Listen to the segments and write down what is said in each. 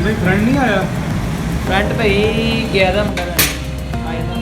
भाई फ्रेंड नहीं आया? फ्रेंड भाई गया था मुंडा आया था।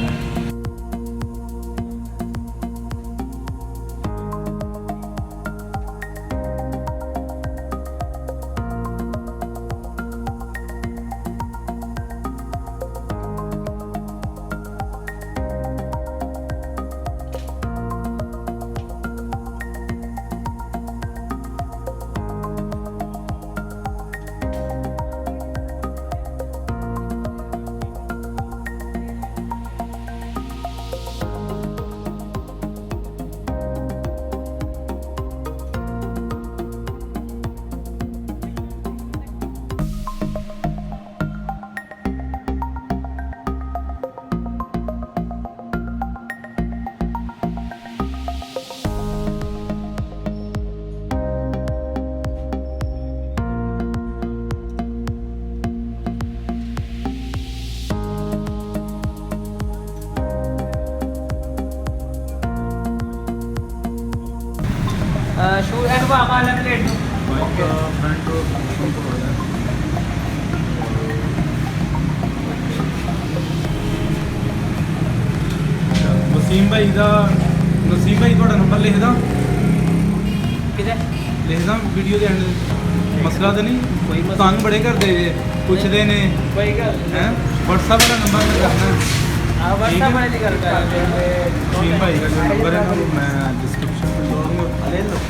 शू एंड वो हमारा प्लेट बाइक का फ्रंट रो वसीम भाई का वसीम भाई थोड़ा नंबर लिख दा किधर लिख दा वीडियो के एंड मसला तो नहीं कोई तंग बड़े कर दे पुछते ने कोई गल हैं व्हाट्सएप वाला नंबर में करना हां व्हाट्सएप वाले की गल कर वसीम भाई का जो नंबर है ना वो मैं डिस्क्रिप्शन में छोड़ूंगा ले लो।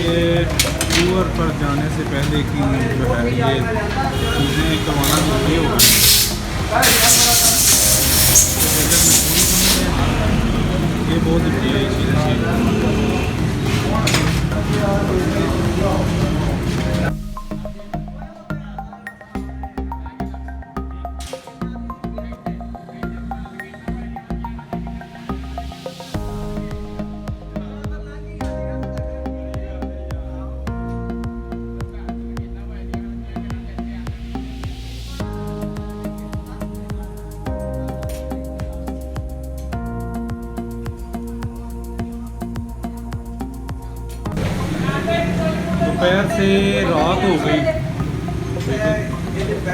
ये टूर पर जाने से पहले की जो है ये चीज़ें करवाना जरूरी होगा। ये बहुत बढ़िया चीज़ दोपहर से रात हो गई,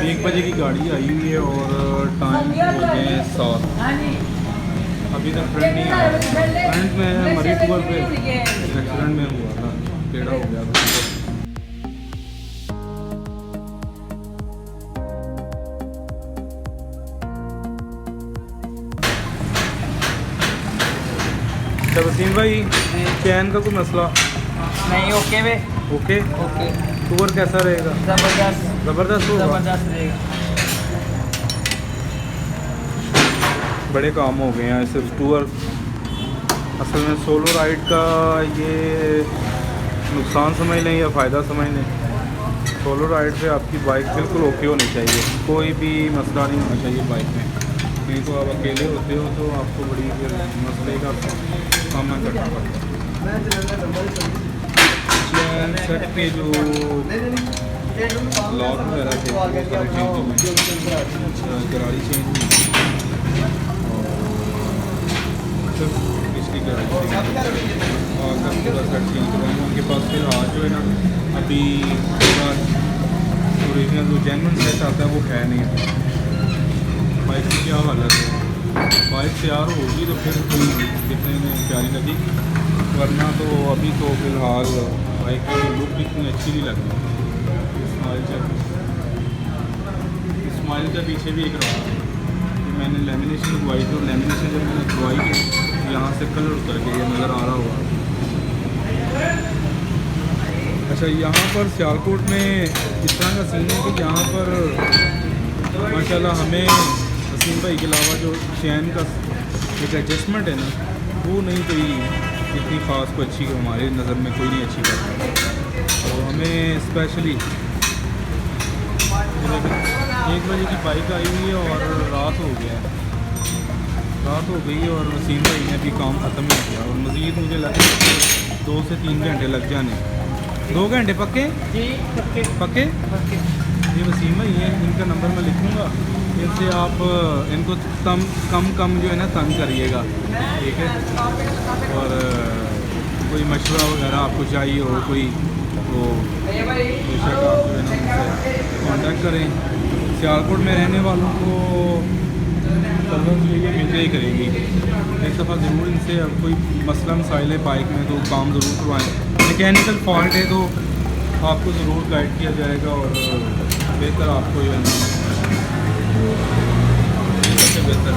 1 बजे की गाड़ी आई हुई है और टाइम हो गए 7। अभी तक फ्रेंड नहीं आया। फ्रेंड में मरी टूर पे एक्सीडेंट में हुआ था, टेढ़ा हो गया था। अच्छा वसीम भाई, चैन का कोई मसला नहीं? Okay way okay okay tour कैसा रहेगा? ज़बरदस्त होगा। ज़बरदस्त रहेगा। बड़े काम हो गए हैं सिर्फ टूर। असल में सोलो राइड का ये नुकसान समझ लें या फ़ायदा समझ लें, सोलो राइड पे आपकी बाइक बिल्कुल ओके होनी चाहिए, कोई भी मसला नहीं होना चाहिए बाइक में। नहीं तो आप अकेले होते हो तो आपको बड़ी फिर मसले का सामना करना पड़ता है। चैन सेट पे जो लॉक वगैरह थे वो सारे चेंज हुए, गरारी चेंज हुई और पिछली गरारी पूरा सेट चेंज करवाऊँगा। उनके पास फिर आज जो है ना अभी पूरा ओरिजिनल जो जेन्युइन सेट आता है वो है नहीं। बाइक की क्या हालत है, बाइक तैयार होगी तो फिर कोई कितने में प्यारी लगेगी, वरना तो अभी तो फ़िलहाल बाइक की लुक इतनी अच्छी नहीं लगती। स्माइल के पीछे भी एक रहा कि मैंने लेमिनेशन लगवाई थी, और लेमिनेशन जब मैंने लगवाई थी यहाँ से कलर उतर के ये नज़र आ रहा हुआ। अच्छा, यहाँ पर सियालकोट में इस तरह का सीन है कि यहाँ पर माशाल्लाह हमें वसीम भाई के अलावा जो चैन का एक एडजस्टमेंट है ना, वो नहीं कोई इतनी ख़ास को अच्छी, हमारी नज़र में कोई नहीं अच्छी करता। तो हमें स्पेशली 1 बजे की बाइक आई हुई है और रात हो गया है, रात हो गई है और वसीम भाई ने अभी काम ख़त्म नहीं किया और मज़ीद मुझे लगे 2 से 3 घंटे लग जाने। 2 घंटे पक्के जी पक्के पक्के। पक्के। ये वसीम भाई है, इनका नंबर मैं लिखूँगा, इनसे आप इनको कम जो है ना तंग करिएगा, ठीक है। और कोई मशवरा वगैरह आपको चाहिए हो कोई तो बेशक आप जो है ना उनसे कॉन्टेक्ट करें। सियालकोट में रहने वालों को सर्विस जो ये मिल जाए करेगी। एक दफ़ा ज़रूर इनसे अब कोई मसला मसाइल है बाइक में तो काम ज़रूर करवाएँ। मैकेनिकल फॉल्ट है तो आपको ज़रूर गाइड किया जाएगा और बेहतर आपको जो है ना बेहतर।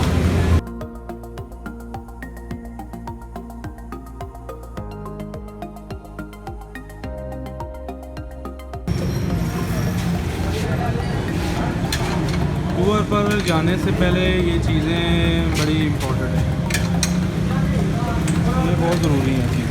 टूर पर जाने से पहले ये चीज़ें बड़ी इम्पोर्टेंट हैं, ये बहुत ज़रूरी हैं चीज़ें।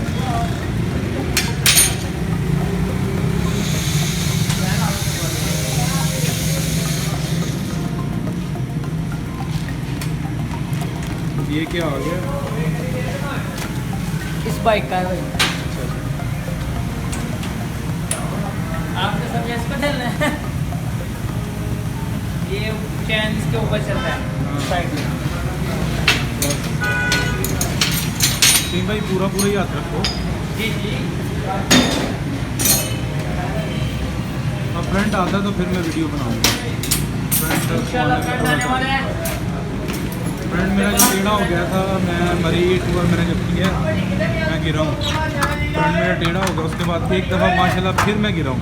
ये क्या आ गया? इस बाइक का है भाई। आपने सब इस पर चलना है। ये चैन इसके ऊपर चलता है साइड में। सिंह भाई पूरा ही हाथ रखो। जी जी। अब फ्रंट आता तो फिर मैं वीडियो बनाऊंगा। फ्रंट मेरा जो टेढ़ा हो गया था, मैं मरी टूर मैंने जब किया मैं गिरा हूँ, फ्रंट मेरा टेढ़ा हो गया, उसके बाद एक दफ़ा माशाल्लाह फिर मैं गिरा हूँ।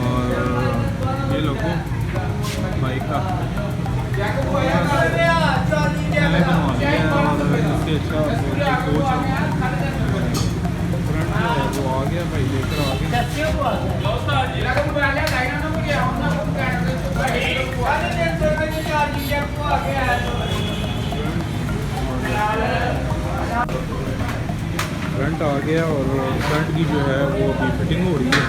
और ये लोगों बाइक का पहले बनवा लिया और इससे अच्छा कोच फ्रंट जो है वो आ गया भाई, लेकर आ गया। फ्रंट आ गया और फ्रंट की जो है वो अभी फिटिंग हो रही है।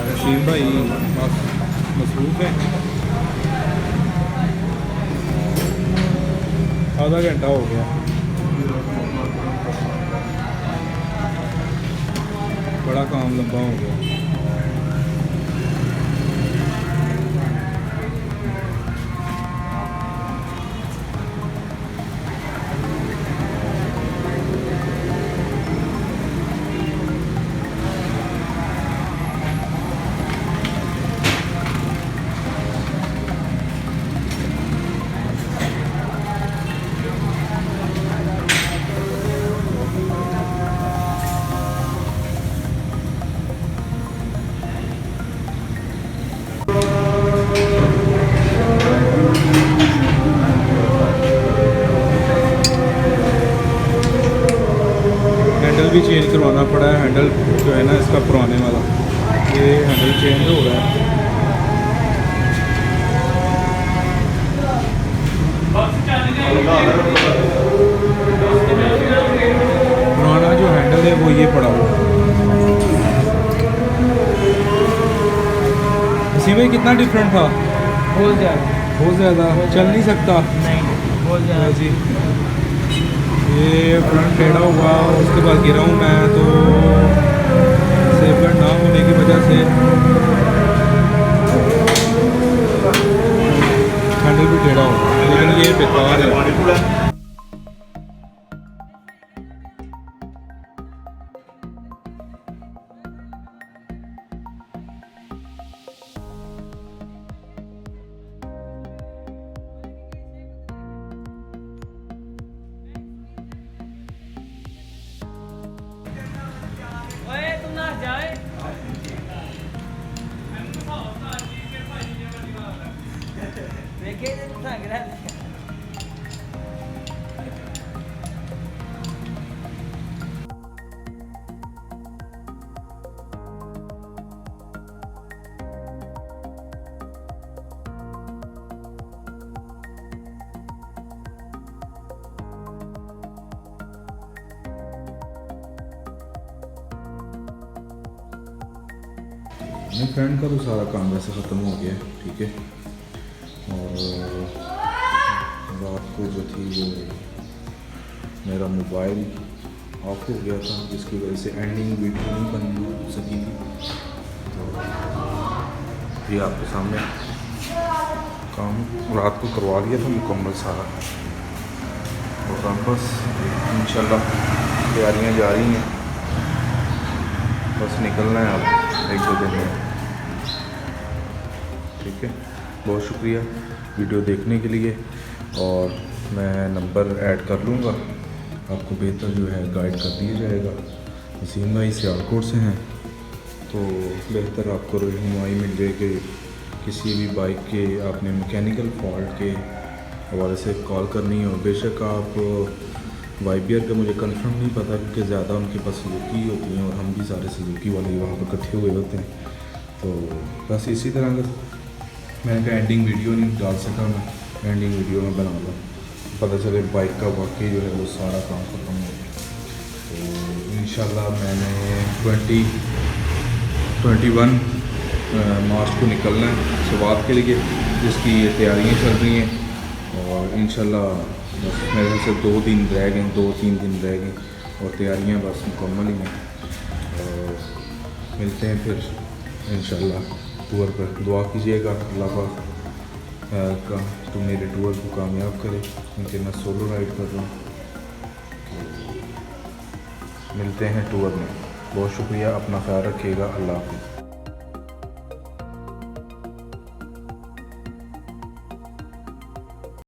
वसीम भाई बस मसरूफ़ है। आधा घंटा हो गया, बड़ा काम लंबा हो गया। भी चेंज करवाना पड़ा है, हैंडल जो है ना इसका पुराने वाला, ये हैंडल चेंज हो रहा है। पुराना जो हैंडल है वो ये पड़ा हुआ। इसी में कितना डिफरेंट था? बहुत ज़्यादा चल नहीं सकता। नहीं बहुत ज़्यादा जी। ये फ्रंट टेढ़ा हुआ, उसके बाद गिरा हूँ मैं तो सेफगार्ड ना होने की वजह से हैंडल भी टेढ़ा होगा, लेकिन ये बेकार है। तुम ना जाए देखिए थक रहा है। मेरे फ्रेंड का तो सारा काम वैसे ख़त्म हो गया, ठीक है। और रात को जो थी वो मेरा मोबाइल ऑफ हो गया था, जिसकी वजह से एंडिंग वीडियो नहीं बन सकी थी। तो ये आपके सामने काम रात को करवा लिया था मुकम्मल सारा, और काम बस इंशाल्लाह तैयारियां जा रही हैं, बस निकलना है अब 1-2 दिन में। ठीक है, बहुत शुक्रिया वीडियो देखने के लिए, और मैं नंबर ऐड कर लूँगा, आपको बेहतर जो है गाइड कर दिया जाएगा। वसीम भाई सियालकोट से हैं, तो बेहतर आपको रहनुमाई मिल जाएगी। किसी भी बाइक के आपने मैकेनिकल फॉल्ट के हवाले से कॉल करनी हो, बेशक आप वाइबियर का मुझे कंफर्म नहीं पता, क्योंकि ज़्यादा उनके पास सुजुकी होती हैं और हम भी सारे सुजुकी वाले वहाँ पर इकट्ठे हुए होते हैं। तो बस इसी तरह का मैंने कहा एंडिंग वीडियो नहीं डाल सका, मैं एंडिंग वीडियो में बना लूँ, पता चले बाइक का वाकई जो है वो सारा काम ख़त्म हो गया। तो इंशाल्लाह मैंने 21 मार्च को निकलना है स्वात के लिए, जिसकी तैयारियाँ चल रही हैं, और इंशाल्लाह बस मेरे से 2 दिन रह गए, 2-3 दिन रह गए, और तैयारियाँ बस मुकम्मल ही हैं। और मिलते हैं फिर इंशाल्लाह टूर पर। दुआ कीजिएगा अल्लाह पाक का तो मेरे टूर को कामयाब करे, क्योंकि मैं सोलो राइड कर रहा हूँ। मिलते हैं टूर में, बहुत शुक्रिया, अपना ख्याल रखिएगा, अल्लाह हाफ़िज़।